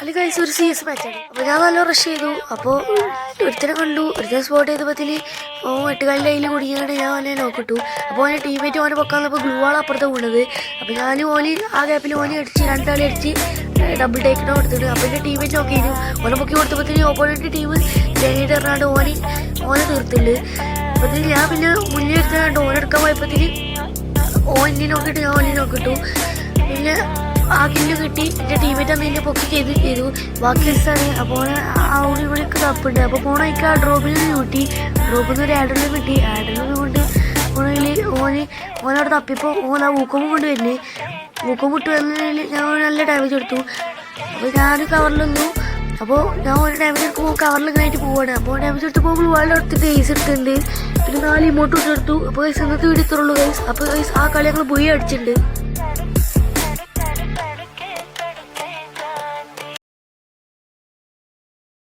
അതിൽ കഴിച്ച ഒരു CS മാച്ചാണ്. അപ്പോൾ ഞാൻ നല്ല റഷ് ചെയ്തു. അപ്പോൾ ഒരുത്തനെ കണ്ടു, ഒരുത്തനെ സ്പോട്ട് ചെയ്തപ്പോൾ എട്ടുകാലിൻ്റെ കയ്യിൽ കുടിക്കാണ്ട് ഞാൻ അവനെ നോക്കിട്ടു. അപ്പോൾ അവനെ ടീമേറ്റ് ഓനെ പൊക്കാന്നപ്പോൾ ഗ്ലൂ ആണ് അപ്പുറത്തെ വീണത്. അപ്പോൾ ഞാൻ ഓന് ആ ഗ്യാപ്പിൽ ഓനെ അടിച്ച് രണ്ടാളെ അടിച്ച് ഡബിൾ ടേക്കിനോ കൊടുത്തിട്ട്. അപ്പോൾ എൻ്റെ ടീമേറ്റ് നോക്കിയിരുന്നു. ഓനെ പൊക്കി കൊടുത്തപ്പോൾ ഓപ്പോണൻറ്റ് ടീം ജനറേറ്റ് പറഞ്ഞാണ്ട് ഓനെ തീർത്തില്ല. അപ്പോൾ ഞാൻ പിന്നെ മുന്നേ എടുത്താണ്ട് ഓനെടുക്കാൻ പോയപ്പോൾ ഓനെ നോക്കിയിട്ട് ഞാൻ ഓനെ നോക്കിട്ടു. പിന്നെ ആ കില്ല് കിട്ടി. എൻ്റെ ടീമേറ്റ് അന്ന് എന്നെ പൊക്കി ചെയ്തു. ബാക്കി ദിവസമാണ്. അപ്പോൾ അവിടെ ഇവിടെയൊക്കെ തപ്പുണ്ട്. അപ്പോൾ പോണേക്ക് ആ ഡ്രോപ്പിൽ നിന്ന് കിട്ടി. ഡ്രോപ്പിൽ നിന്ന് ഒരു ആഡറിൽ കിട്ടി. ആഡറിൽ കൊണ്ട് പോണെങ്കിൽ ഓനവിടെ തപ്പിപ്പോൾ ഓൻ ആ ഊക്കമ്പ് കൊണ്ട് വരുന്നത്. ഊക്കം വിട്ട് വന്നതിൽ ഞാൻ നല്ല ഡാമേജ് എടുത്തു. അപ്പോൾ ഞാൻ കവറിൽ നിന്നു. അപ്പോൾ ഞാൻ ഒരു ഡാമേജ് എടുക്കുമ്പോൾ കവറിൽ ഇങ്ങനെയായിട്ട് പോവാണ്. അപ്പോൾ ഡാമേജ് എടുത്തപ്പോൾ ഗ്ലൂവാളിൻ്റെ അടുത്ത് ഗൈസ് എടുത്തിട്ടുണ്ട്. പിന്നെ 4 ഇമോട്ട് എടുത്തു. അപ്പോൾ ഗൈസ് ഇന്നത്തെ വീഡിയോ ഇത്രയുള്ളൂ ഗൈസ്. അപ്പോൾ ഗൈസ് ആ കളി ഞങ്ങൾ പോയി അടിച്ചിട്ടുണ്ട്.